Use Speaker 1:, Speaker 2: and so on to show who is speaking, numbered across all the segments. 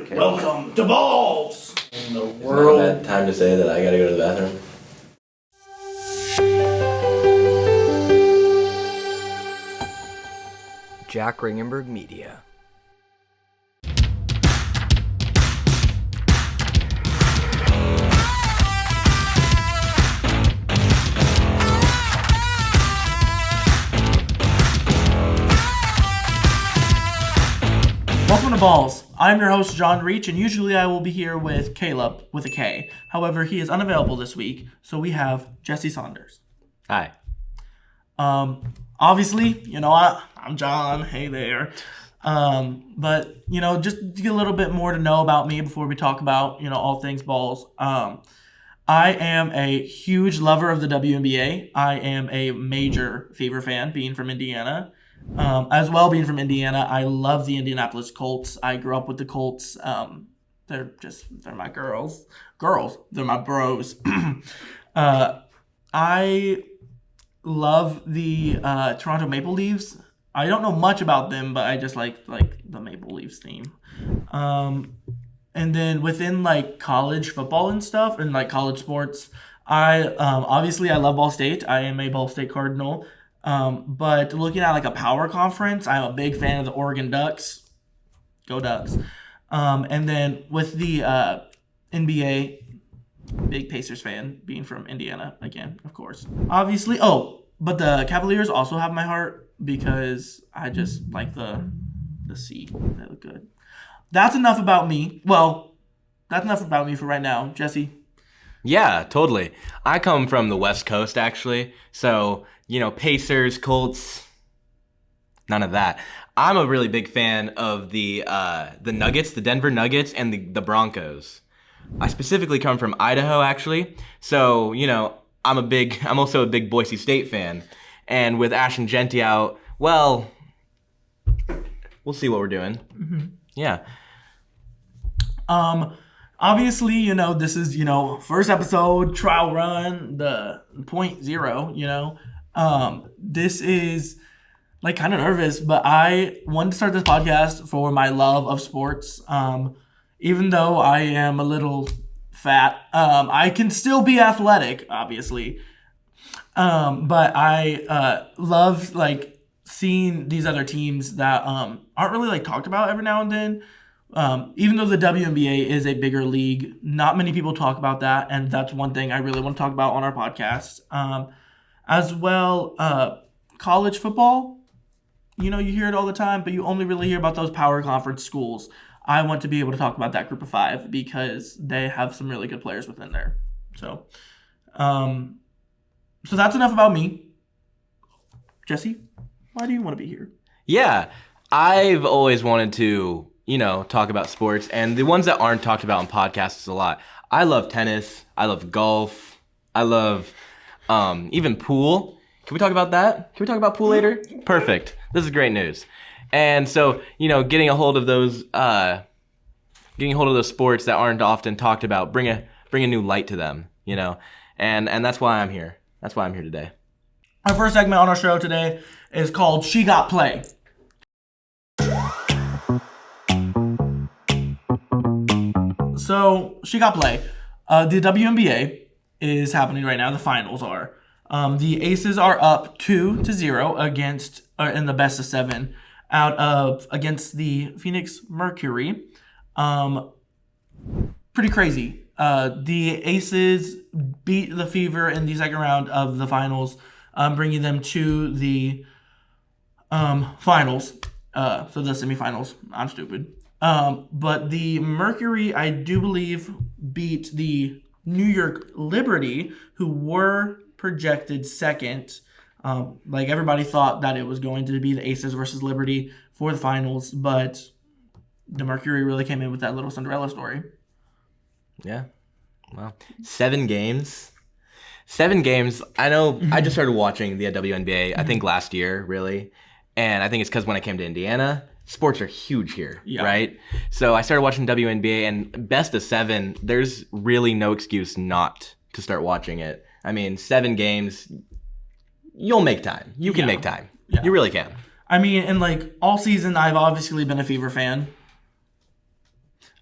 Speaker 1: Okay.
Speaker 2: Welcome to Balls in the
Speaker 1: Isn't
Speaker 2: world.
Speaker 1: that time to say that I gotta go to the bathroom?
Speaker 3: Jack Ringenberg Media.
Speaker 2: Welcome to Balls. I'm your host, John Reach, and usually I will be here with Caleb with a K. However, he is unavailable this week, so we have Jesse Saunders.
Speaker 1: Hi.
Speaker 2: Obviously, I'm John. Hey there. But, just to get a little bit more to know about me before we talk about, all things balls. I am a huge lover of the WNBA. I am a major Fever fan, being from Indiana. As well, being from Indiana, I love the Indianapolis Colts. I grew up with the Colts. They're my girls. They're my bros. I love the Toronto Maple Leafs. I don't know much about them, but I just like the Maple Leafs theme. And then within college football and stuff and college sports, I obviously I love Ball State. I am a Ball State Cardinal. But looking at a power conference, I'm a big fan of the Oregon Ducks. Go Ducks. And then with the NBA, big Pacers fan, being from Indiana again, of course. Obviously. Oh, but the Cavaliers also have my heart because I just like the C. They look good. That's enough about me. Well, that's enough about me for right now. Jesse?
Speaker 3: Yeah, totally. I come from the West Coast, actually. So, Pacers, Colts, none of that. I'm a really big fan of the Nuggets, the Denver Nuggets, and the Broncos. I specifically come from Idaho, actually. So, I'm also a big Boise State fan. And with Ashton Genty out, well, we'll see what we're doing. Mm-hmm. Yeah.
Speaker 2: Obviously, this is, first episode, trial run, the 0.0, this is, kind of nervous, but I wanted to start this podcast for my love of sports. Even though I am a little fat, I can still be athletic, obviously. But I love, seeing these other teams that aren't really, talked about every now and then. Even though the WNBA is a bigger league, not many people talk about that, and that's one thing I really want to talk about on our podcast. As well, college football, you hear it all the time, but you only really hear about those power conference schools. I want to be able to talk about that group of five because they have some really good players within there. So that's enough about me. Jesse, why do you want to be here?
Speaker 3: Yeah, I've always wanted to talk about sports, and the ones that aren't talked about on podcasts a lot. I love tennis. I love golf. I love even pool. Can we talk about that? Can we talk about pool later? Perfect. This is great news. And so, getting a hold of those sports that aren't often talked about, bring a new light to them, and that's why I'm here. That's why I'm here today.
Speaker 2: Our first segment on our show today is called She Got Play. So, She Got Play. The WNBA is happening right now. The finals are. The Aces are up 2-0 against in the best of 7 against the Phoenix Mercury. Pretty crazy. The Aces beat the Fever in the second round of the finals, bringing them to the finals. So the semifinals. I'm stupid. But the Mercury, I do believe, beat the New York Liberty, who were projected second. Everybody thought that it was going to be the Aces versus Liberty for the finals, but the Mercury really came in with that little Cinderella story.
Speaker 3: Yeah. Well, 7 games. 7 games. I know I just started watching the WNBA, I think last year, really. And I think it's because when I came to Indiana, sports are huge here, right? So I started watching WNBA, and best of 7, there's really no excuse not to start watching it. I mean, 7 games, you'll make time. You can make time. Yeah. You really can.
Speaker 2: I mean, and all season, I've obviously been a Fever fan.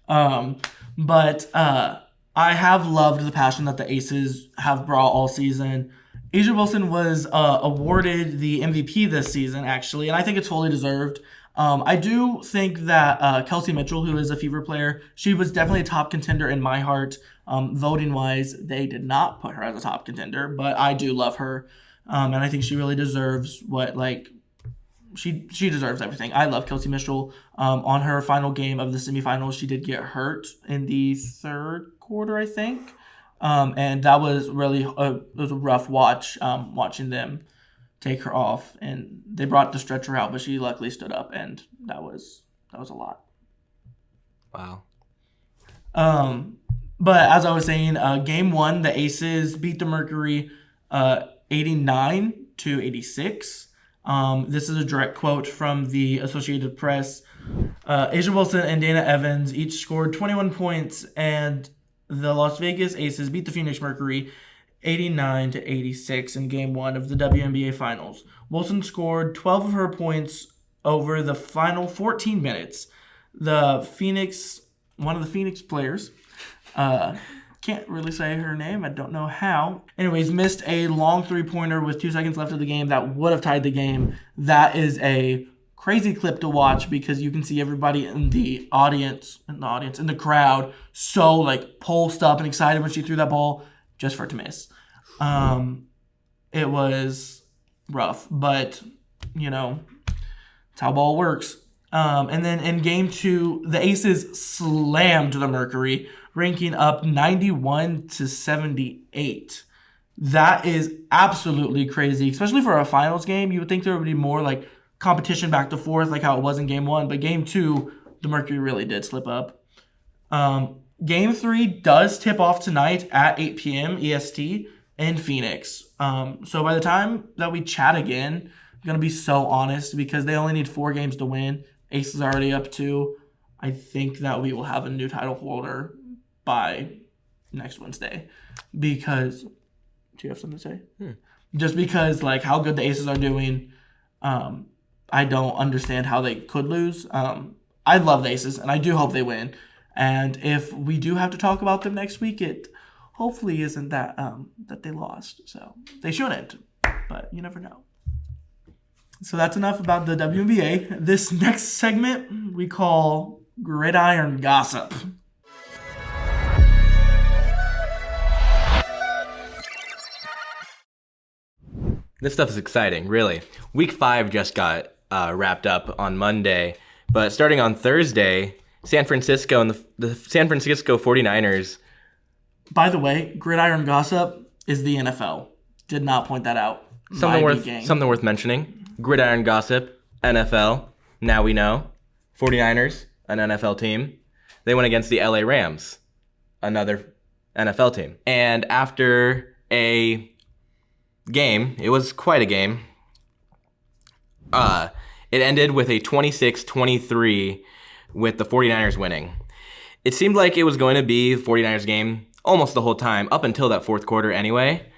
Speaker 2: But I have loved the passion that the Aces have brought all season. Asia Wilson was awarded the MVP this season, actually, and I think it's fully deserved. I do think that Kelsey Mitchell, who is a Fever player, she was definitely a top contender in my heart. Voting-wise, they did not put her as a top contender, but I do love her, and I think she really deserves she deserves everything. I love Kelsey Mitchell. On her final game of the semifinals, she did get hurt in the third quarter, I think. And that was really a rough watch, watching them take her off. And they brought the stretcher out, but she luckily stood up, and that was a lot.
Speaker 3: Wow.
Speaker 2: But as I was saying, game one, the Aces beat the Mercury 89-86. This is a direct quote from the Associated Press. Asia Wilson and Dana Evans each scored 21 points, and the Las Vegas Aces beat the Phoenix Mercury 89-86 in Game 1 of the WNBA Finals. Wilson scored 12 of her points over the final 14 minutes. One of the Phoenix players, can't really say her name, I don't know how. Anyways, missed a long three-pointer with 2 seconds left of the game that would have tied the game. That is a crazy clip to watch because you can see everybody in the crowd so pulsed up and excited when she threw that ball just for it to miss. It was rough, but it's how ball works. And then in game 2, the Aces slammed the Mercury, ranking up 91-78. That is absolutely crazy, especially for a finals game. You would think there would be more competition back to forth like how it was in game 1, but game 2, the Mercury really did slip up. Game 3 does tip off tonight at 8 p.m. EST in Phoenix. So by the time that we chat again, I'm going to be so honest because they only need 4 games to win. Ace is already up 2. I think that we will have a new title holder by next Wednesday. Because, do you have something to say? Just because how good the Aces are doing, I don't understand how they could lose. I love the Aces, and I do hope they win. And if we do have to talk about them next week, it hopefully isn't that they lost. So they shouldn't, but you never know. So that's enough about the WNBA. This next segment we call Gridiron Gossip.
Speaker 3: This stuff is exciting, really. Week 5 just got wrapped up on Monday, but starting on Thursday, San Francisco and the San Francisco 49ers.
Speaker 2: By the way, Gridiron Gossip is the NFL. Did not point that out.
Speaker 3: Something worth mentioning. Gridiron Gossip, NFL. Now we know. 49ers, an NFL team. They went against the LA Rams, another NFL team. And after a game, it was quite a game. It ended with a 26-23 with the 49ers winning. It seemed like it was going to be the 49ers game almost the whole time, up until that fourth quarter anyway.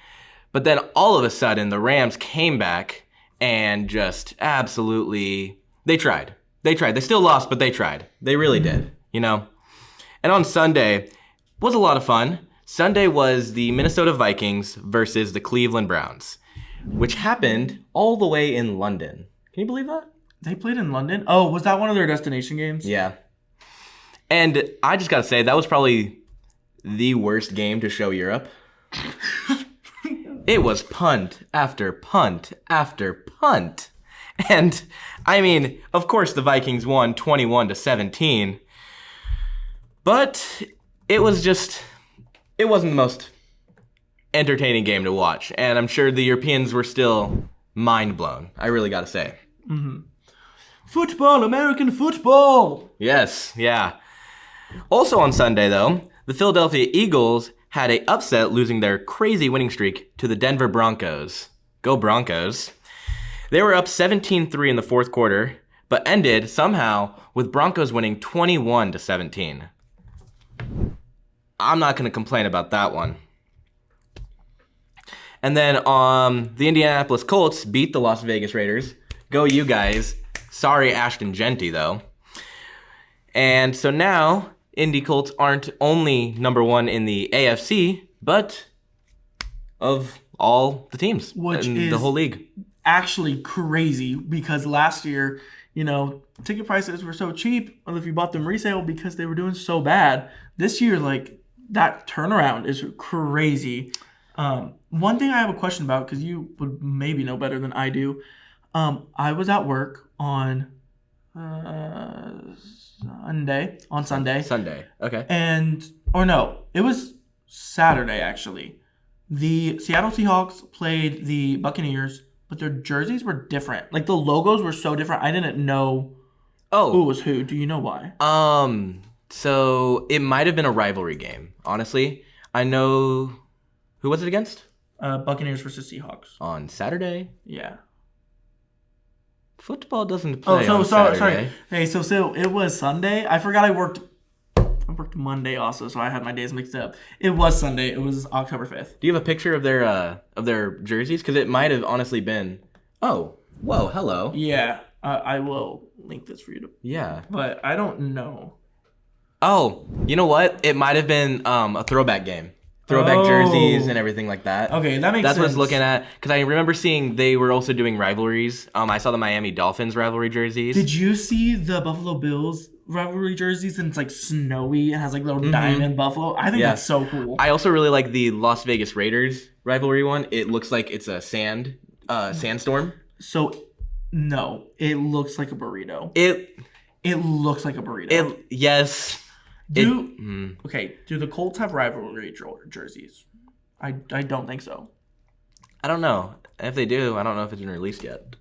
Speaker 3: But then all of a sudden, the Rams came back and just absolutely, they tried. They still lost, but they tried. They really did, And on Sunday, was a lot of fun. Sunday was the Minnesota Vikings versus the Cleveland Browns, which happened all the way in London. Can you believe that?
Speaker 2: They played in London? Oh, was that one of their destination games?
Speaker 3: Yeah. And I just got to say, that was probably the worst game to show Europe. It was punt after punt after punt. And, I mean, of course the Vikings won 21-17. But it wasn't the most entertaining game to watch. And I'm sure the Europeans were still mind blown. I really got to say.
Speaker 2: Mm-hmm. Football, American football!
Speaker 3: Yes, yeah. Also on Sunday, though, the Philadelphia Eagles had a upset, losing their crazy winning streak to the Denver Broncos. Go Broncos. They were up 17-3 in the fourth quarter, but ended somehow with Broncos winning 21-17. I'm not going to complain about that one. And then the Indianapolis Colts beat the Las Vegas Raiders. Go you guys. Sorry, Ashton Genty, though. And so now, Indy Colts aren't only number one in the AFC, but of all the teams
Speaker 2: Which
Speaker 3: in
Speaker 2: is
Speaker 3: the whole league.
Speaker 2: Actually crazy because last year, ticket prices were so cheap if you bought them resale because they were doing so bad. This year, like, that turnaround is crazy. One thing I have a question about, because you would maybe know better than I do. I was at work on Sunday.
Speaker 3: Sunday. Okay.
Speaker 2: It was Saturday, actually. The Seattle Seahawks played the Buccaneers, but their jerseys were different. Like, the logos were so different. I didn't know who was who. Do you know why?
Speaker 3: So it might have been a rivalry game. Honestly, I know. Who was it against?
Speaker 2: Buccaneers versus Seahawks.
Speaker 3: On Saturday?
Speaker 2: Yeah.
Speaker 3: Football doesn't play on
Speaker 2: sorry.
Speaker 3: Saturday.
Speaker 2: Hey, so it was Sunday. I forgot I worked Monday also, so I had my days mixed up. It was Sunday. It was October 5th.
Speaker 3: Do you have a picture of their jerseys? Because it might have honestly been. Oh, whoa, hello.
Speaker 2: Yeah, I will link this for you to.
Speaker 3: Yeah.
Speaker 2: But I don't know.
Speaker 3: Oh, you know what? It might have been a throwback game. Throwback jerseys and everything like that.
Speaker 2: Okay, that makes sense.
Speaker 3: That's what I was looking at. Because I remember seeing they were also doing rivalries. I saw the Miami Dolphins rivalry jerseys.
Speaker 2: Did you see the Buffalo Bills rivalry jerseys? And it's like snowy and has like little diamond buffalo. I think that's so cool.
Speaker 3: I also really like the Las Vegas Raiders rivalry one. It looks like it's a sandstorm.
Speaker 2: So, no, it looks like a burrito.
Speaker 3: It
Speaker 2: looks like a burrito.
Speaker 3: Yes.
Speaker 2: Do the Colts have rivalry jerseys? I don't think so.
Speaker 3: I don't know. If they do, I don't know if it's been released yet.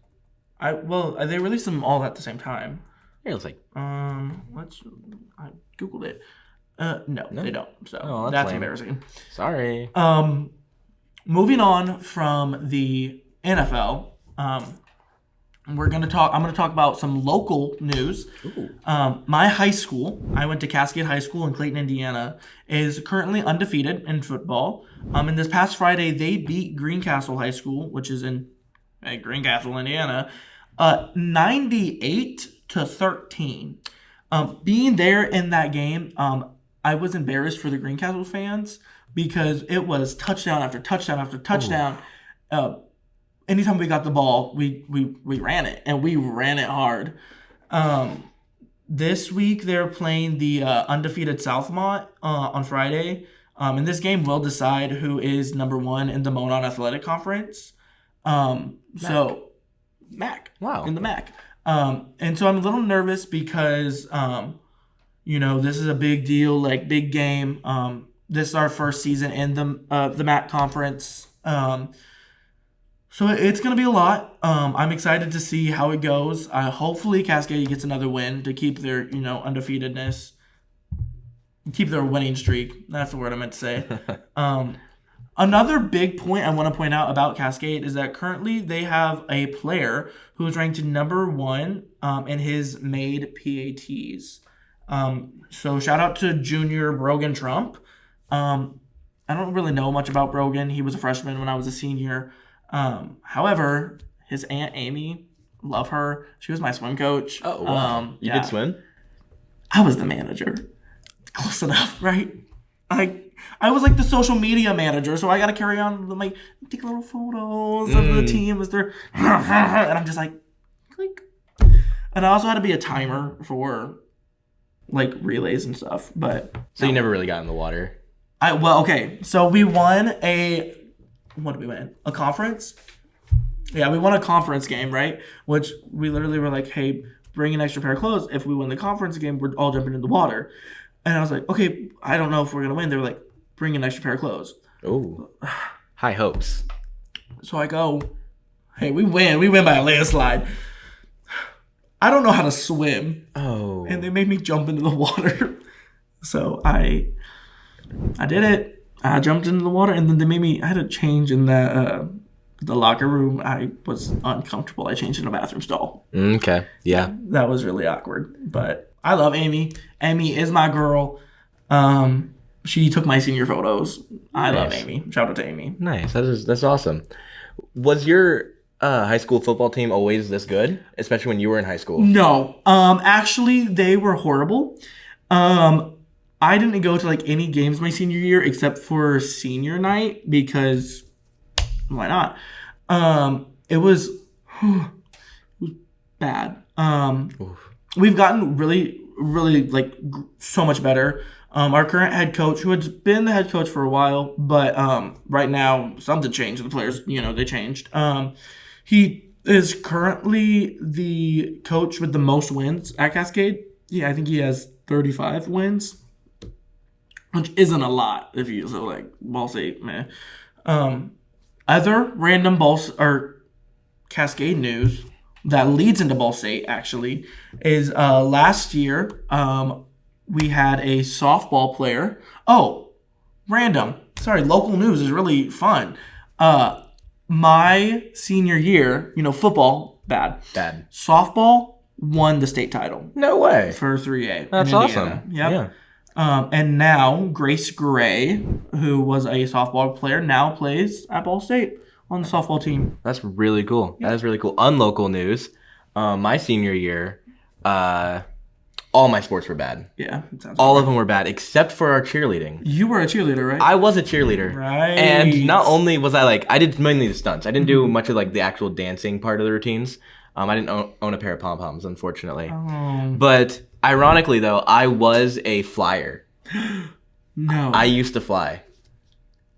Speaker 2: They released them all at the same time.
Speaker 3: It looks like.
Speaker 2: I googled it. No, they don't. So that's
Speaker 3: lame.
Speaker 2: embarrassing.
Speaker 3: Sorry.
Speaker 2: Moving on from the NFL, I'm gonna talk about some local news. My high school, I went to Cascade High School in Clayton, Indiana, is currently undefeated in football. And this past Friday, they beat Greencastle High School, which is in Greencastle, Indiana, 98-13. Being there in that game, I was embarrassed for the Greencastle fans because it was touchdown after touchdown after touchdown. Anytime we got the ball, we ran it, and we ran it hard. This week, they're playing the undefeated Southmont on Friday. And this game will decide who is number one in the Monon Athletic Conference. MAC. Wow. In the MAC. And so I'm a little nervous because, this is a big deal, like big game. This is our first season in the MAC conference. So it's going to be a lot. I'm excited to see how it goes. Hopefully Cascade gets another win to keep their, undefeatedness. Keep their winning streak. That's the word I meant to say. Another big point I want to point out about Cascade is that currently they have a player who is ranked number 1 in his made PATs. So shout out to Junior Brogan Trump. I don't really know much about Brogan. He was a freshman when I was a senior. However, his Aunt Amy, love her. She was my swim coach.
Speaker 3: Oh, wow. You did swim?
Speaker 2: I was the manager. Close enough, right? I was like the social media manager, so I got to carry on, take little photos of the team as they're, and I'm just like, click. And I also had to be a timer for, relays and stuff, but.
Speaker 3: So you never really got in the water?
Speaker 2: So we won what did we win? A conference? Yeah, we won a conference game, right? Which we literally were like, hey, bring an extra pair of clothes. If we win the conference game, we're all jumping in the water. And I was like, okay, I don't know if we're going to win. They were like, bring an extra pair of clothes.
Speaker 3: Oh, high hopes.
Speaker 2: So I go, hey, we win. We win by a landslide. I don't know how to swim. Oh. And they made me jump into the water. So I did it. I jumped into the water, and then I had to change in the locker room. I was uncomfortable. I changed in a bathroom stall.
Speaker 3: Okay, yeah.
Speaker 2: That was really awkward, but I love Amy. Amy is my girl. She took my senior photos. I love Amy. Shout out to Amy.
Speaker 3: Nice. That's awesome. Was your high school football team always this good, especially when you were in high school?
Speaker 2: No. Actually, they were horrible. I didn't go to like any games my senior year except for senior night because why not? It was bad. We've gotten really, really like so much better. Our current head coach, who had been the head coach for a while, but right now something changed. The players, they changed. He is currently the coach with the most wins at Cascade. Yeah, I think he has 35 wins, which isn't a lot if you so like Ball State, man. Other random or Cascade news that leads into Ball State actually is last year we had a softball player. Oh, random. Sorry, local news is really fun. My senior year, football, bad. Softball won the state title.
Speaker 3: No way.
Speaker 2: For 3A.
Speaker 3: That's awesome.
Speaker 2: Yep.
Speaker 3: Yeah.
Speaker 2: And now Grace Gray, who was a softball player, now plays at Ball State on the softball team.
Speaker 3: That's really cool. That is really cool. Unlocal news. My senior year, all my sports were bad.
Speaker 2: Yeah.
Speaker 3: All of them were bad, except for our cheerleading.
Speaker 2: You were a cheerleader, right?
Speaker 3: I was a cheerleader.
Speaker 2: Right.
Speaker 3: And not only was I did mainly the stunts. I didn't do much of like the actual dancing part of the routines. I didn't own a pair of pom-poms, unfortunately.
Speaker 2: Oh.
Speaker 3: But ironically, though, I was a flyer.
Speaker 2: No.
Speaker 3: I used to fly.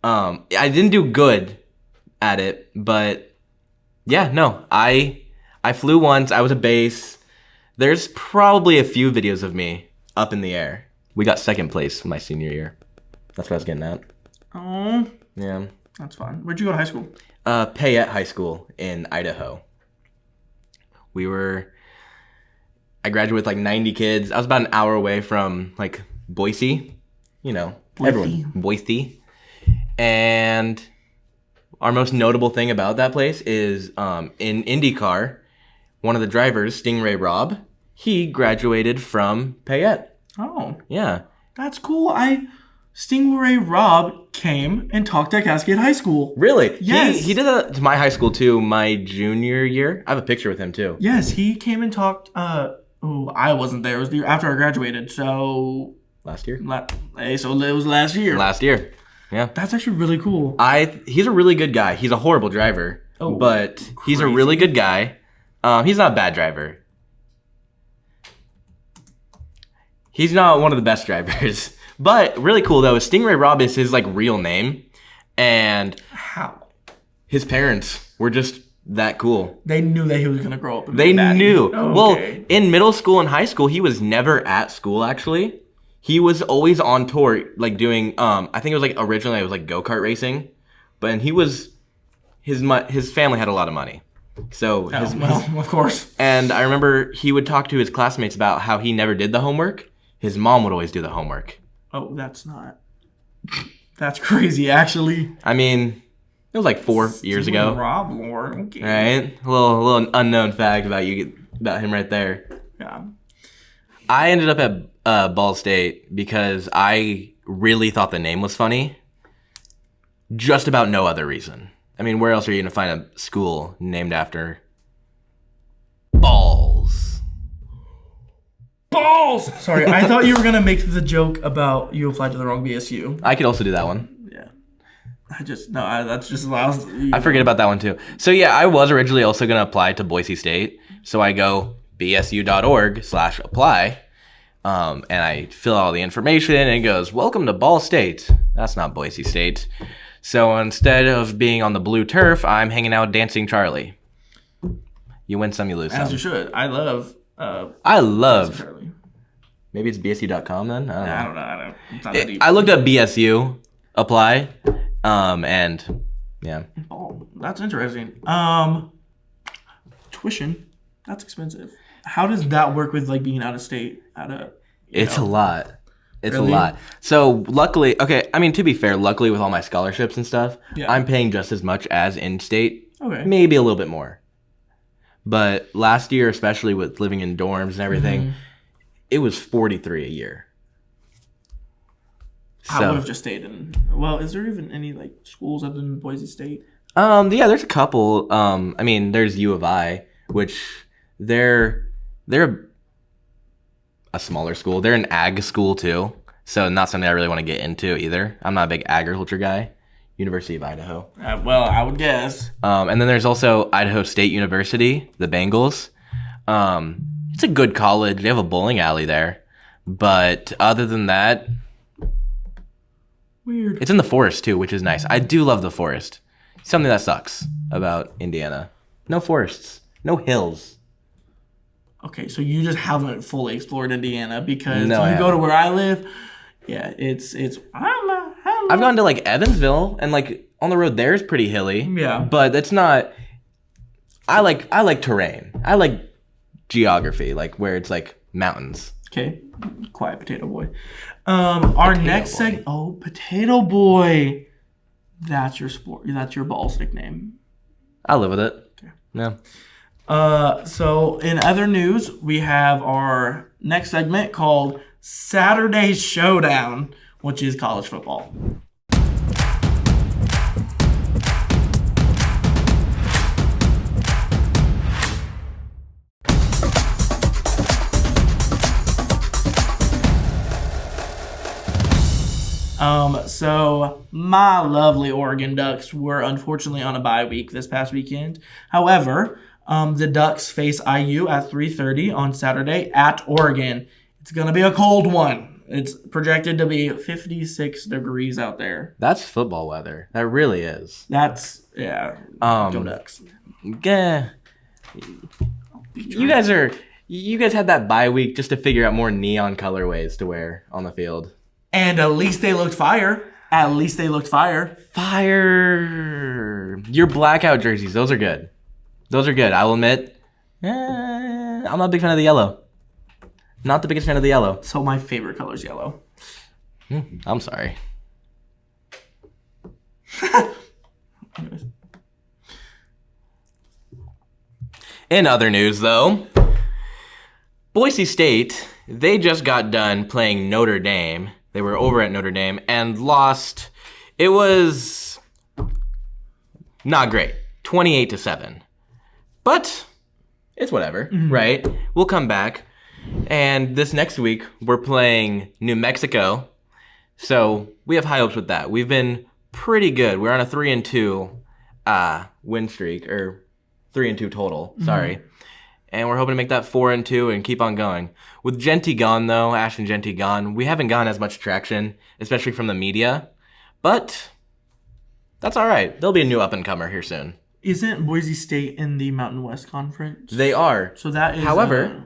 Speaker 3: I didn't do good at it, but yeah, no. I flew once. I was a base. There's probably a few videos of me up in the air. We got second place my senior year. That's what I was getting at.
Speaker 2: Oh.
Speaker 3: Yeah.
Speaker 2: That's fun. Where'd you go to high school?
Speaker 3: Payette High School in Idaho. I graduated with like 90 kids. I was about an hour away from like Boise. Everyone. Boise. And our most notable thing about that place is in IndyCar, one of the drivers, Stingray Rob, he graduated from Payette.
Speaker 2: Oh.
Speaker 3: Yeah.
Speaker 2: That's cool. Stingray Rob came and talked at Cascade High School.
Speaker 3: Really?
Speaker 2: Yes.
Speaker 3: He did that to my high school too, my junior year. I have a picture with him too.
Speaker 2: Yes, he came and talked. I wasn't there. It was the year after I graduated. So
Speaker 3: last year.
Speaker 2: So it was last year.
Speaker 3: Last year. Yeah.
Speaker 2: That's actually really cool.
Speaker 3: He's a really good guy. He's a horrible driver, but he's a
Speaker 2: crazy.
Speaker 3: really good guy. He's not a bad driver. He's not one of the best drivers. But really cool though, Stingray Rob is his like real name, and
Speaker 2: how
Speaker 3: his parents were just that cool.
Speaker 2: They knew that he was gonna grow up. And
Speaker 3: They
Speaker 2: be batty.
Speaker 3: knew.
Speaker 2: Oh,
Speaker 3: well,
Speaker 2: okay.
Speaker 3: in middle school and high school, he was never at school. Actually, he was always on tour, like doing. I think it was like originally it was like go-kart racing, but he was his family had a lot of money, so
Speaker 2: of course.
Speaker 3: And I remember he would talk to his classmates about how he never did the homework. His mom would always do the homework.
Speaker 2: Oh, that's crazy, actually.
Speaker 3: I mean, it was like 4 years ago.
Speaker 2: Rob Lord. Okay.
Speaker 3: Right? A little unknown fact about him right there.
Speaker 2: Yeah.
Speaker 3: I ended up at Ball State because I really thought the name was funny. Just about no other reason. I mean, where else are you going to find a school named after balls?
Speaker 2: Balls! Sorry, I thought you were going to make the joke about you applied to the wrong BSU.
Speaker 3: I could also do that one.
Speaker 2: Yeah. That's just loud.
Speaker 3: I forget about that one too. So yeah, I was originally also going to apply to Boise State. So I go bsu.org/apply. And I fill out all the information and it goes, welcome to Ball State. That's not Boise State. So instead of being on the blue turf, I'm hanging out dancing Charlie. You win some, you lose some.
Speaker 2: As you should. I love. Charlie.
Speaker 3: Maybe it's bsu.com then?
Speaker 2: I don't know. It's not that deep.
Speaker 3: I looked up BSU, apply, and yeah.
Speaker 2: Oh, that's interesting. Tuition, that's expensive. How does that work with like being out of state?
Speaker 3: It's a lot. It's
Speaker 2: Really?
Speaker 3: a lot. So luckily, to be fair, luckily with all my scholarships and stuff,
Speaker 2: Yeah.
Speaker 3: I'm paying just as much as in-state.
Speaker 2: Okay.
Speaker 3: Maybe a little bit more. But last year, especially with living in dorms and everything, it was $43 a year.
Speaker 2: I would have just stayed in. Well, is there even any like schools other than Boise State?
Speaker 3: Yeah, there's a couple. There's U of I, which they're a smaller school. They're an ag school too. So not something I really want to get into either. I'm not a big agriculture guy. University of Idaho.
Speaker 2: Well, I would guess.
Speaker 3: And then there's also Idaho State University, the Bengals. It's a good college. They have a bowling alley there. But other than that,
Speaker 2: weird.
Speaker 3: It's in the forest too, which is nice. I do love the forest. Something that sucks about Indiana. No forests. No hills.
Speaker 2: Okay, so you just haven't fully explored Indiana because
Speaker 3: No, I
Speaker 2: you go to
Speaker 3: haven't.
Speaker 2: where I live. Yeah, it's
Speaker 3: I've gone to like Evansville and like on the road there's pretty hilly.
Speaker 2: Yeah.
Speaker 3: But it's not. I like terrain. I like geography, like where it's like mountains.
Speaker 2: Okay, quiet potato boy. Our next segment. Oh, potato boy. That's your sport. That's your ball's nickname.
Speaker 3: I live with it.
Speaker 2: Okay.
Speaker 3: Yeah.
Speaker 2: So in other news, we have our next segment called Saturday Showdown, which is college football. So my lovely Oregon Ducks were unfortunately on a bye week this past weekend. However, the Ducks face IU at 3:30 on Saturday at Oregon. It's going to be a cold one. It's projected to be 56 degrees out there.
Speaker 3: That's football weather. That really is.
Speaker 2: That's, yeah. Go Ducks.
Speaker 3: Yeah. You guys had that bye week just to figure out more neon colorways to wear on the field.
Speaker 2: And at least they looked fire.
Speaker 3: Fire. Your blackout jerseys, those are good. I will admit. I'm not a big fan of the yellow. Not the biggest fan of the yellow.
Speaker 2: So my favorite color is yellow.
Speaker 3: I'm sorry.
Speaker 2: Anyways.
Speaker 3: In other news, though, Boise State, they just got done playing Notre Dame. They were over at Notre Dame and lost. It was not great. 28-7. But it's whatever, right? We'll come back. And this next week, we're playing New Mexico. So we have high hopes with that. We've been pretty good. We're on a 3-2 win streak, or 3-2 total. Sorry. And we're hoping to make that 4-2 and keep on going. With Genty gone, though, Ashton Genty gone, we haven't gotten as much traction, especially from the media. But that's all right. There'll be a new up-and-comer here soon.
Speaker 2: Isn't Boise State in the Mountain West Conference?
Speaker 3: They are.
Speaker 2: So that is...
Speaker 3: However,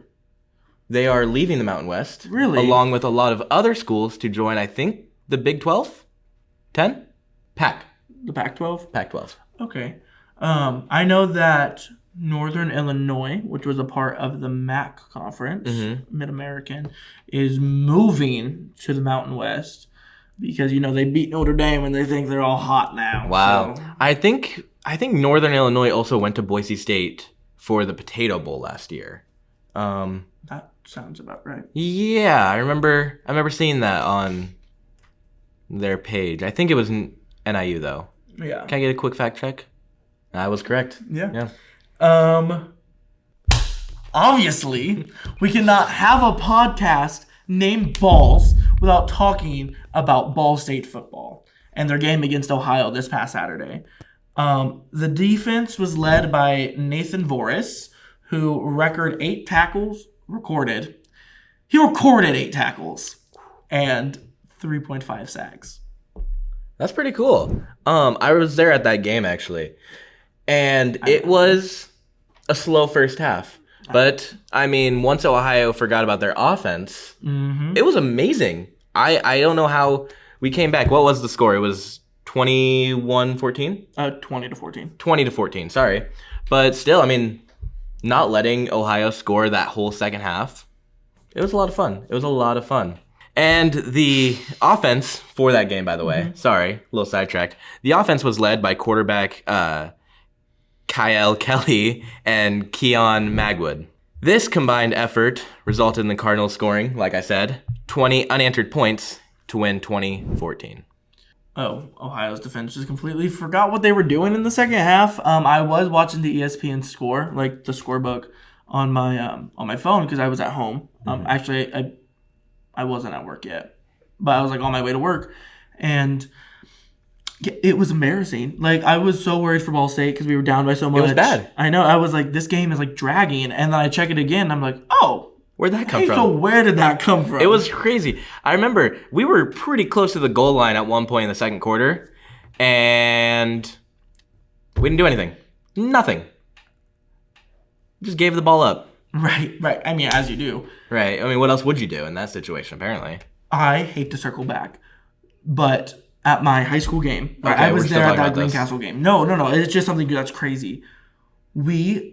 Speaker 3: they are leaving the Mountain West.
Speaker 2: Really?
Speaker 3: Along with a lot of other schools to join, I think, the Big 12? 10? Pac.
Speaker 2: The Pac-12?
Speaker 3: Pac-12.
Speaker 2: Okay. I know that Northern Illinois, which was a part of the MAC conference, Mid-American, is moving to the Mountain West because, they beat Notre Dame and they think they're all hot now.
Speaker 3: Wow.
Speaker 2: So.
Speaker 3: I think Northern Illinois also went to Boise State for the Potato Bowl last year.
Speaker 2: That sounds about right.
Speaker 3: Yeah, I remember seeing that on their page. I think it was NIU though.
Speaker 2: Yeah.
Speaker 3: Can I get a quick fact check? I was correct.
Speaker 2: Yeah. Obviously, we cannot have a podcast named Balls without talking about Ball State football and their game against Ohio this past Saturday. The defense was led by Nathan Voris, who recorded 8 tackles. He recorded 8 tackles and 3.5 sacks.
Speaker 3: That's pretty cool. I was there at that game actually. And it was a slow first half. But, once Ohio forgot about their offense, it was amazing. I don't know how we came back. What was the score? It was 21-14?
Speaker 2: 20-14.
Speaker 3: 20-14, sorry. But still, not letting Ohio score that whole second half, it was a lot of fun. And the offense for that game, by the way, sorry, a little sidetracked. The offense was led by quarterback Kyle Kelly and Keon Magwood. This combined effort resulted in the Cardinals scoring, like I said, 20 unanswered points to win 20-14.
Speaker 2: Oh, Ohio's defense just completely forgot what they were doing in the second half. I was watching the ESPN score, like the scorebook, on my phone because I was at home. Actually, I wasn't at work yet. but I was like on my way to work, and it was embarrassing. Like, I was so worried for Ball State because we were down by so much.
Speaker 3: It was bad.
Speaker 2: I know. I was like, this game is like dragging, and then I check it again, and I'm like, oh.
Speaker 3: Where'd that come from?
Speaker 2: So where did that come from?
Speaker 3: It was crazy. I remember we were pretty close to the goal line at one point in the second quarter, and we didn't do anything. Nothing. Just gave the ball up.
Speaker 2: Right. I mean, as you do.
Speaker 3: Right. I mean, what else would you do in that situation, apparently?
Speaker 2: I hate to circle back, but at my high school game,
Speaker 3: Okay,
Speaker 2: I was
Speaker 3: we're still
Speaker 2: there at
Speaker 3: talking
Speaker 2: that
Speaker 3: about this.
Speaker 2: Greencastle game. No. It's just something that's crazy. We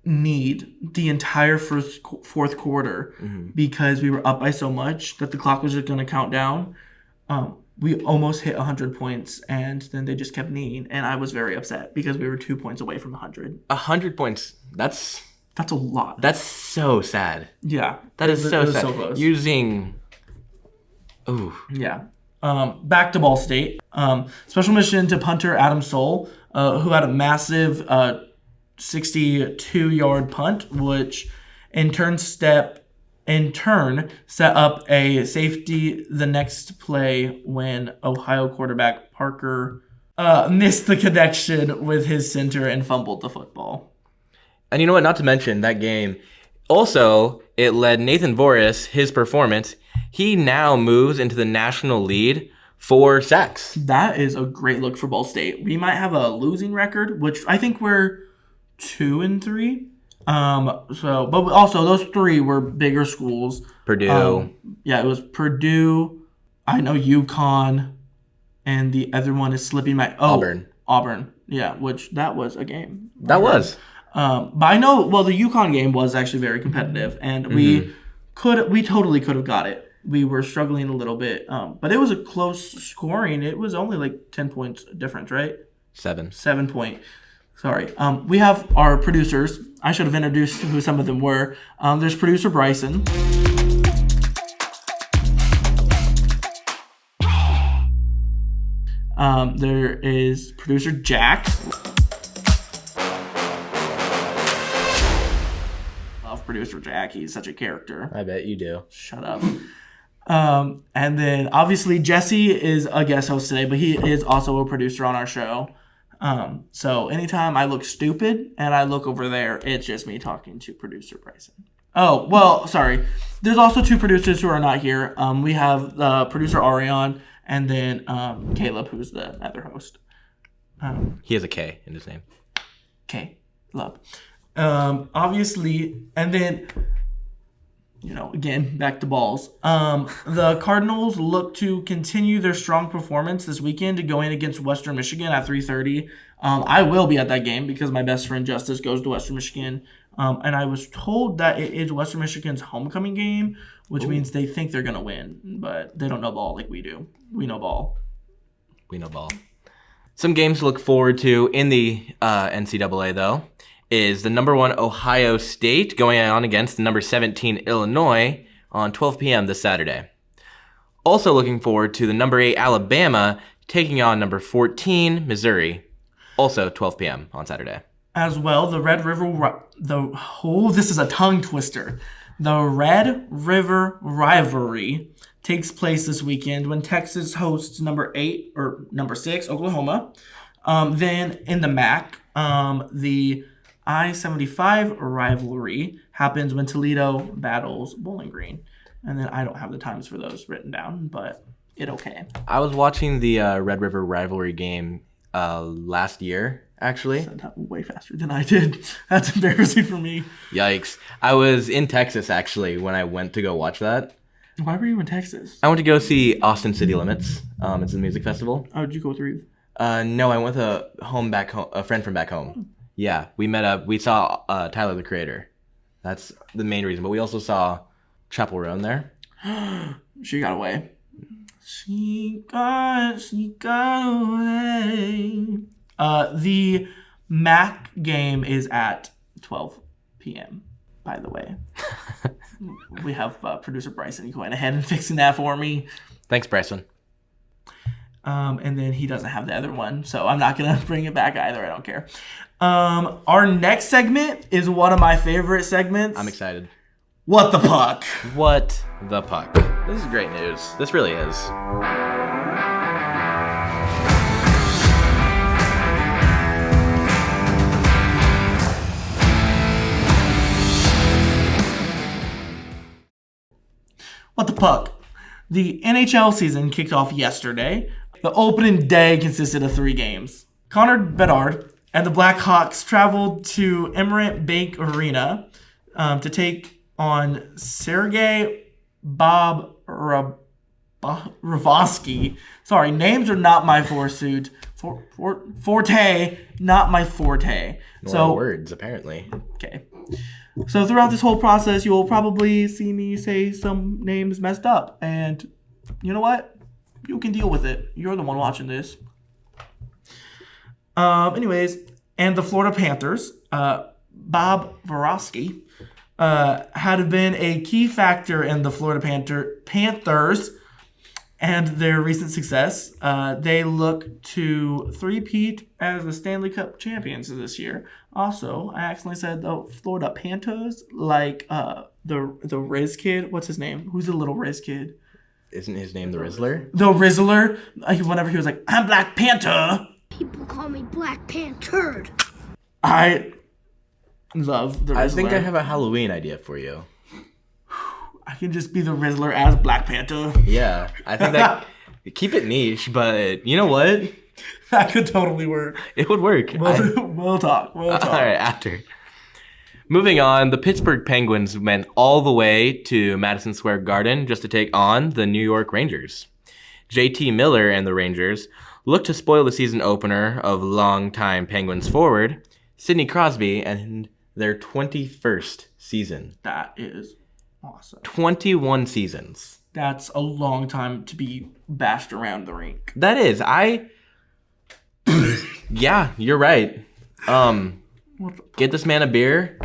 Speaker 2: need the entire fourth quarter because we were up by so much that the clock was just going to count down. We almost hit 100 points, and then they just kept kneeing, and I was very upset because we were 2 points away from 100.
Speaker 3: 100 points. That's
Speaker 2: a lot.
Speaker 3: That's so sad.
Speaker 2: Yeah.
Speaker 3: That is so sad.
Speaker 2: So close.
Speaker 3: Ooh.
Speaker 2: Yeah. Back to Ball State. Special mission to punter Adam Soul, who had a massive 62-yard punt, which in turn set up a safety the next play when Ohio quarterback Parker missed the connection with his center and fumbled the football.
Speaker 3: And you know what? Not to mention that game. Also, it led Nathan Voris, his performance. He now moves into the national lead for sacks.
Speaker 2: That is a great look for Ball State. We might have a losing record, which I think we're 2-3. But also those three were bigger schools.
Speaker 3: Purdue.
Speaker 2: It was Purdue. I know UConn, and the other one is slipping my.
Speaker 3: Auburn.
Speaker 2: Yeah, which that was a game.
Speaker 3: That was.
Speaker 2: But I know. Well, the UConn game was actually very competitive, and we totally could have got it. We were struggling a little bit, but it was a close scoring. It was only like 10 points difference, right?
Speaker 3: 7.
Speaker 2: 7 point. Sorry. We have our producers. I should have introduced who some of them were. There's producer Bryson. There is producer Jack. Love producer Jack. He's such a character.
Speaker 3: I bet you do.
Speaker 2: Shut up. And then obviously Jesse is a guest host today, but he is also a producer on our show. So anytime I look stupid and I look over there, it's just me talking to producer Bryson. Oh, well, sorry. There's also 2 producers who are not here. We have producer Arion and then Caleb, who's the other host.
Speaker 3: He has a K in his name.
Speaker 2: Caleb. Obviously, and then, again, back to balls. The Cardinals look to continue their strong performance this weekend, going against Western Michigan at 3:30. I will be at that game because my best friend Justice goes to Western Michigan. And I was told that it is Western Michigan's homecoming game, which means they think they're going to win, but they don't know ball like we do. We know ball.
Speaker 3: Some games to look forward to in the NCAA, though, is the number 1 Ohio State going on against the number 17 Illinois on 12 p.m. this Saturday. Also looking forward to the number 8 Alabama taking on number 14 Missouri, also 12 p.m. on Saturday.
Speaker 2: As well, the Red River, this is a tongue twister. The Red River rivalry takes place this weekend when Texas hosts number 6 Oklahoma. Then in the MAC, the I-75 rivalry happens when Toledo battles Bowling Green. And then I don't have the times for those written down, but it okay.
Speaker 3: I was watching the Red River rivalry game last year, actually.
Speaker 2: Said that way faster than I did. That's embarrassing for me.
Speaker 3: Yikes. I was in Texas, actually, when I went to go watch that.
Speaker 2: Why were you in Texas?
Speaker 3: I went to go see Austin City Limits. It's a music festival.
Speaker 2: Oh, did you go with Reeve?
Speaker 3: No, I went with a friend from back home. Yeah, we met up. We saw Tyler, the Creator. That's the main reason. But we also saw Chapel Roan there.
Speaker 2: She got away. She got away. The MAC game is at 12 p.m., by the way. We have producer Bryson going ahead and fixing that for me.
Speaker 3: Thanks, Bryson.
Speaker 2: And then he doesn't have the other one, so I'm not going to bring it back either. I don't care. Our next segment is one of my favorite segments.
Speaker 3: I'm excited.
Speaker 2: What the Puck?
Speaker 3: What the Puck? This is great news. This really is.
Speaker 2: What the puck? The NHL season kicked off yesterday. The opening day consisted of 3 games. Connor Bedard and the Blackhawks traveled to Emirates Bank Arena to take on Sergei Bobrovsky. Sorry, names are not my forte. Not my forte.
Speaker 3: Nor words, apparently.
Speaker 2: Okay. So throughout this whole process, you will probably see me say some names messed up. And you know what? You can deal with it. You're the one watching this. Anyways, and the Florida Panthers, Bob Borowski, had been a key factor in the Florida Panthers and their recent success. They look to three-peat as the Stanley Cup champions this year. Also, I accidentally said the Florida Panthers, like the Riz kid. What's his name? Who's the little Riz kid?
Speaker 3: Isn't his name the Rizzler?
Speaker 2: The Rizzler. Whenever he was like, I'm Black Panther.
Speaker 4: People call me Black Panther.
Speaker 2: I love the Rizzler.
Speaker 3: I think I have a Halloween idea for you.
Speaker 2: I can just be the Rizzler as Black Panther.
Speaker 3: Yeah, I think that keep it niche, but you know what?
Speaker 2: That could totally work.
Speaker 3: It would work.
Speaker 2: We'll talk.
Speaker 3: All right, after. Moving on, the Pittsburgh Penguins went all the way to Madison Square Garden just to take on the New York Rangers. JT Miller and the Rangers looked to spoil the season opener of longtime Penguins forward Sidney Crosby and their 21st season.
Speaker 2: That is awesome.
Speaker 3: 21 seasons.
Speaker 2: That's a long time to be bashed around the rink.
Speaker 3: That is. Yeah, you're right. Get this man a beer.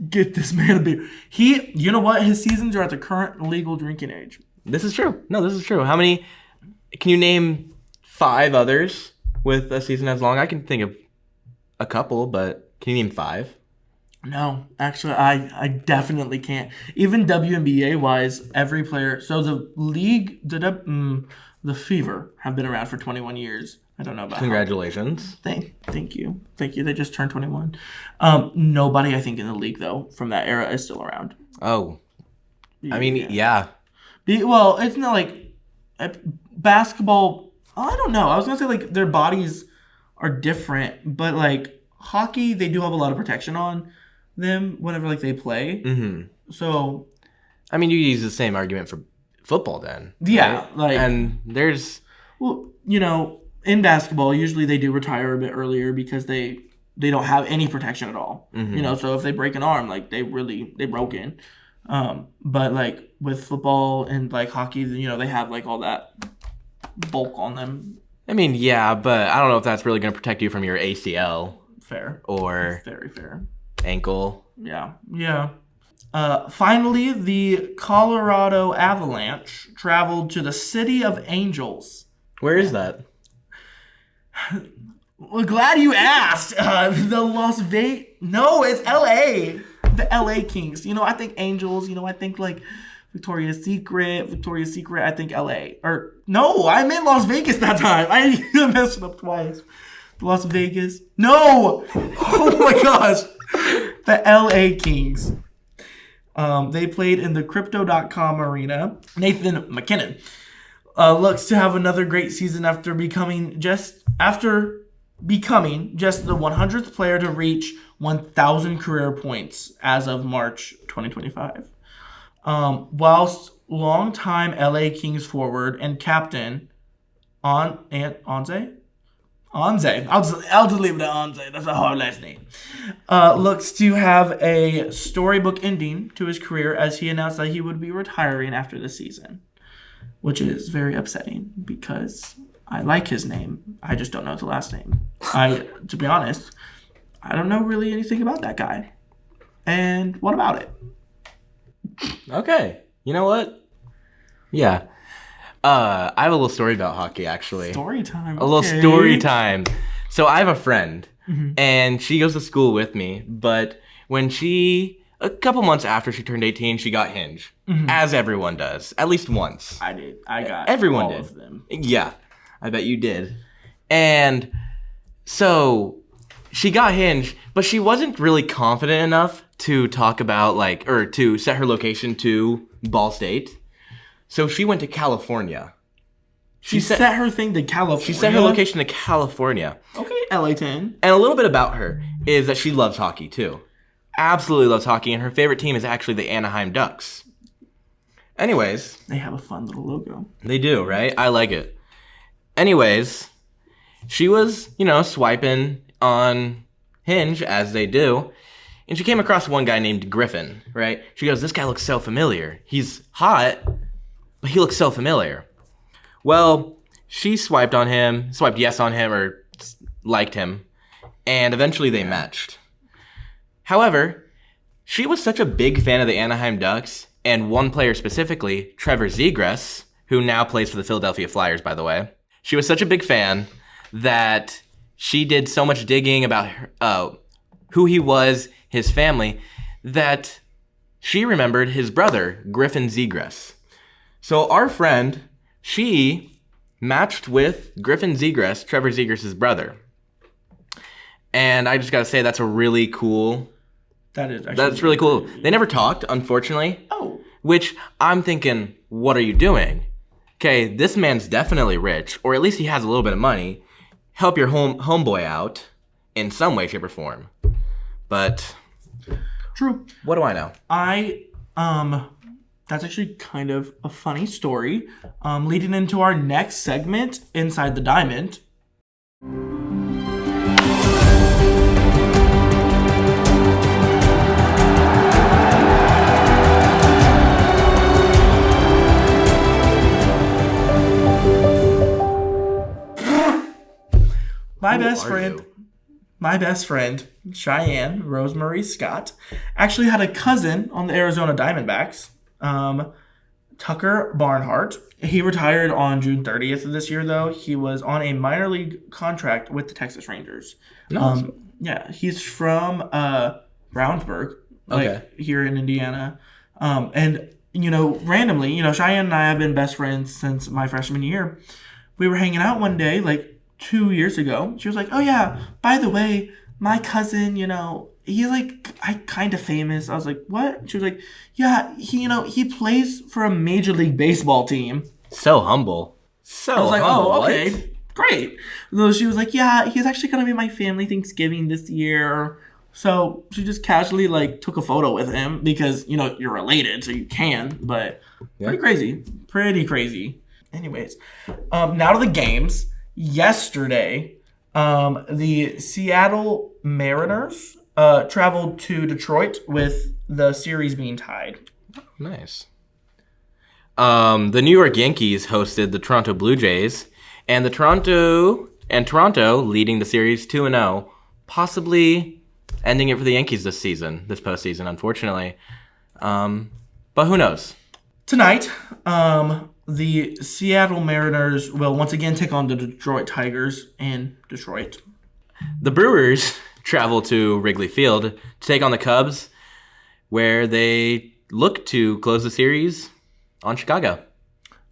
Speaker 2: Get this man a beer. You know what? His seasons are at the current legal drinking age.
Speaker 3: This is true. No, this is true. How many? Can you name 5 others with a season as long? I can think of a couple, but can you name 5?
Speaker 2: No, actually, I definitely can't. Even WNBA wise, every player. So the league, the Fever have been around for 21 years. I don't know about.
Speaker 3: Congratulations.
Speaker 2: Thank you. They just turned 21. Nobody, I think, in the league though from that era is still around.
Speaker 3: Oh, I mean, yeah.
Speaker 2: Well, it's not like basketball. I don't know. I was gonna say like their bodies are different, but like hockey, they do have a lot of protection on them whenever like they play.
Speaker 3: Mm-hmm.
Speaker 2: So,
Speaker 3: I mean, you use the same argument for football then.
Speaker 2: Yeah,
Speaker 3: right?
Speaker 2: like,
Speaker 3: and there's,
Speaker 2: well, you know, in basketball, usually they do retire a bit earlier because they don't have any protection at all.
Speaker 3: Mm-hmm.
Speaker 2: You know, so if they break an arm, like they broke in. But like with football and like hockey, you know, they have like all that bulk on them.
Speaker 3: I mean, yeah, but I don't know if that's really going to protect you from your ACL.
Speaker 2: Fair.
Speaker 3: Or
Speaker 2: that's very fair.
Speaker 3: Ankle.
Speaker 2: Yeah. Finally, the Colorado Avalanche traveled to the City of Angels.
Speaker 3: Where is that?
Speaker 2: Well, glad you asked. The Las Vegas. No, it's LA. The LA Kings. You know, I think Angels. You know, I think like Victoria's Secret. I think LA. Or no, I meant Las Vegas that time. I messed it up twice. Las Vegas. No. Oh my gosh. The LA Kings. They played in the Crypto.com arena. Nathan McKinnon looks to have another great season after becoming just the 100th player to reach 1,000 career points as of March 2025. Whilst longtime LA Kings forward and captain Anze, I'll just leave it at Anze. That's a hard last name. Looks to have a storybook ending to his career as he announced that he would be retiring after the season, which is very upsetting because I like his name. I just don't know the last name. To be honest, I don't know really anything about that guy. And what about it?
Speaker 3: Okay. You know what? Yeah. I have a little story about hockey, actually.
Speaker 2: Story time.
Speaker 3: A little story time. So I have a friend, and she goes to school with me. But when she a couple months after she turned 18, she got Hinge, as everyone does, at least once.
Speaker 2: I did. I got
Speaker 3: Everyone
Speaker 2: all
Speaker 3: did.
Speaker 2: of them.
Speaker 3: Yeah, I bet you did. And so she got Hinge, but she wasn't really confident enough to talk about or to set her location to Ball State. So she went to California.
Speaker 2: She set her thing to California.
Speaker 3: She set her location to California.
Speaker 2: Okay, LA10.
Speaker 3: And a little bit about her is that she loves hockey too. Absolutely loves hockey, and her favorite team is actually the Anaheim Ducks. Anyways.
Speaker 2: They have a fun little logo.
Speaker 3: They do, right? I like it. Anyways, she was, swiping on Hinge, as they do, and she came across one guy named Griffin, right? She goes, this guy looks so familiar. He's hot, but he looks so familiar. Well, she swiped yes on him, or liked him, and eventually they matched. However, she was such a big fan of the Anaheim Ducks, and one player specifically, Trevor Zegras, who now plays for the Philadelphia Flyers, by the way. She was such a big fan that she did so much digging about who he was, his family, that she remembered his brother, Griffin Zegras. So our friend, she matched with Griffin Zegras, Trevor Zegras' brother. And I just gotta say, that's a really cool... That's really cool. They never talked, unfortunately.
Speaker 2: Oh.
Speaker 3: Which I'm thinking, what are you doing? Okay, this man's definitely rich, or at least he has a little bit of money. Help your homeboy out in some way, shape, or form. But...
Speaker 2: True.
Speaker 3: What do I know?
Speaker 2: That's actually kind of a funny story. Leading into our next segment, Inside the Diamond. My best friend, Cheyenne Rosemary Scott, actually had a cousin on the Arizona Diamondbacks, Tucker Barnhart. He retired on June 30th of this year, though. He was on a minor league contract with the Texas Rangers.
Speaker 3: Nice.
Speaker 2: Yeah, he's from Brownsburg, here in Indiana. And, randomly, Cheyenne and I have been best friends since my freshman year. We were hanging out one day, 2 years ago. She was like, oh yeah, by the way, my cousin, he's kind of famous. I was like, what? She was like, yeah, he plays for a Major League Baseball team.
Speaker 3: So humble.
Speaker 2: I was like, oh, okay, great. So she was like, yeah, he's actually going to be my family Thanksgiving this year. So she just casually took a photo with him because, you're related, so you can, but pretty crazy. Anyways, now to the games. Yesterday, the Seattle Mariners traveled to Detroit with the series being tied.
Speaker 3: Nice. The New York Yankees hosted the Toronto Blue Jays, and Toronto leading the series 2-0, possibly ending it for the Yankees this postseason, unfortunately. But who knows?
Speaker 2: Tonight, the Seattle Mariners will once again take on the Detroit Tigers in Detroit.
Speaker 3: The Brewers travel to Wrigley Field to take on the Cubs, where they look to close the series on Chicago.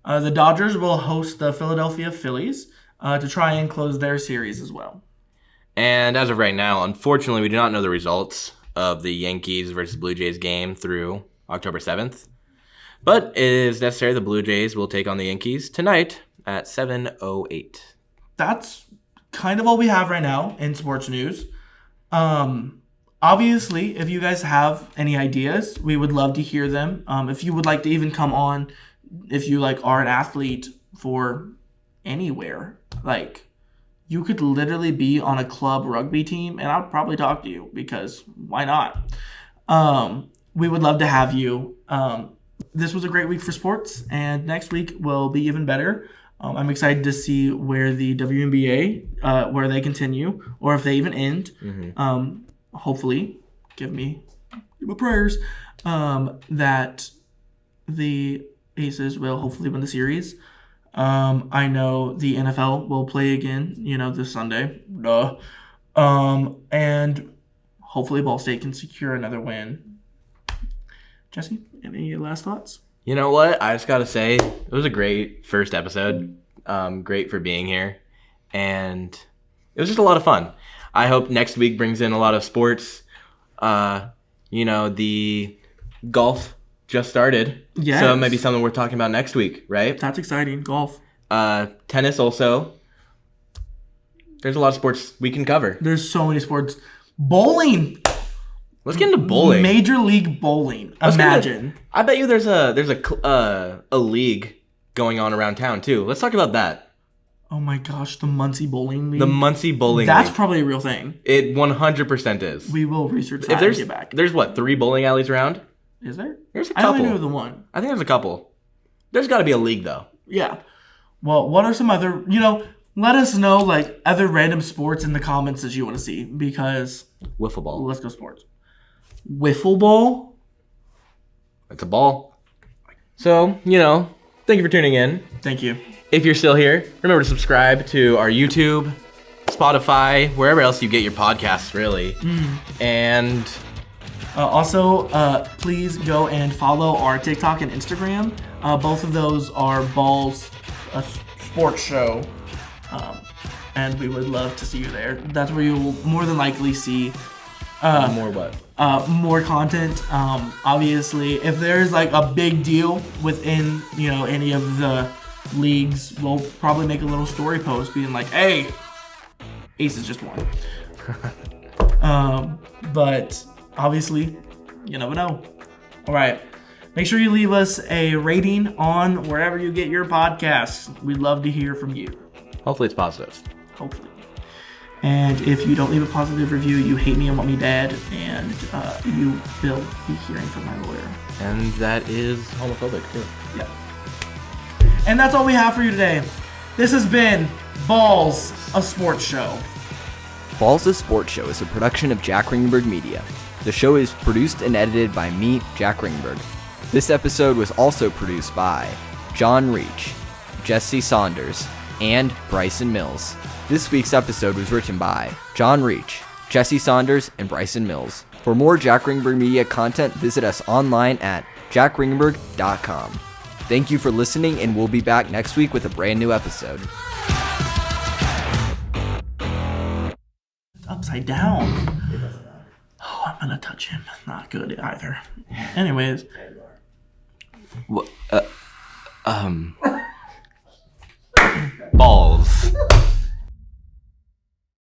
Speaker 2: The Dodgers will host the Philadelphia Phillies to try and close their series as well.
Speaker 3: And as of right now, unfortunately, we do not know the results of the Yankees versus Blue Jays game through October 7th. But it is necessary the Blue Jays will take on the Yankees tonight at 7:08.
Speaker 2: That's kind of all we have right now in sports news. Obviously, if you guys have any ideas, we would love to hear them. If you would like to even come on, if you are an athlete for anywhere, you could literally be on a club rugby team, and I'll probably talk to you because why not? We would love to have you. This was a great week for sports, and next week will be even better. I'm excited to see where the WNBA, where they continue, or if they even end. Mm-hmm. Hopefully, give me prayers that the Aces will hopefully win the series. I know the NFL will play again, this Sunday. And hopefully Ball State can secure another win Jesse, any last thoughts?
Speaker 3: You know what? I just gotta say, it was a great first episode. Great for being here. And it was just a lot of fun. I hope next week brings in a lot of sports. The golf just started.
Speaker 2: Yes.
Speaker 3: So maybe something we're talking about next week, right?
Speaker 2: That's exciting. Golf.
Speaker 3: Tennis also. There's a lot of sports we can cover.
Speaker 2: There's so many sports. Bowling.
Speaker 3: Let's get into bowling.
Speaker 2: Major League Bowling. Imagine.
Speaker 3: I bet you there's a league going on around town too. Let's talk about that.
Speaker 2: Oh my gosh, the Muncie Bowling League.
Speaker 3: The Muncie Bowling
Speaker 2: That's
Speaker 3: League.
Speaker 2: probably a real thing.
Speaker 3: It 100% is.
Speaker 2: We will research that and get back.
Speaker 3: There's what, 3 bowling alleys around?
Speaker 2: Is there?
Speaker 3: There's a couple.
Speaker 2: I only knew the one.
Speaker 3: I think there's a couple. There's got to be a league though.
Speaker 2: Yeah. Well, what are some other, let us know like other random sports in the comments that you want to see because
Speaker 3: Wiffle ball.
Speaker 2: let's go sports. Wiffle ball?
Speaker 3: It's a ball. So, thank you for tuning in.
Speaker 2: Thank you.
Speaker 3: If you're still here, remember to subscribe to our YouTube, Spotify, wherever else you get your podcasts, really. And
Speaker 2: Also, please go and follow our TikTok and Instagram. Both of those are Balls, a sports show. And we would love to see you there. That's where you'll more than likely see
Speaker 3: more what?
Speaker 2: more content. Obviously, if there's like a big deal within, any of the leagues, we'll probably make a little story post being like, hey, Aces just won. But obviously, you never know. All right. Make sure you leave us a rating on wherever you get your podcasts. We'd love to hear from you.
Speaker 3: Hopefully it's positive.
Speaker 2: Hopefully. And if you don't leave a positive review, you hate me and want me dead, and you will be hearing from my lawyer.
Speaker 3: And that is homophobic too.
Speaker 2: Yeah. And that's all we have for you today. This has been Balls, a sports show.
Speaker 5: Balls a Sports Show is a production of Jack Ringenberg Media. The show is produced and edited by me, Jack Ringenberg. This episode was also produced by John Reach, Jesse Saunders, and Bryson Mills. This week's episode was written by John Reach, Jesse Saunders, and Bryson Mills. For more Jack Ringenberg Media content, visit us online at jackringenberg.com. Thank you for listening, and we'll be back next week with a brand new episode.
Speaker 2: It's upside down. Oh, I'm gonna touch him. Not good either. Anyways.
Speaker 3: Balls.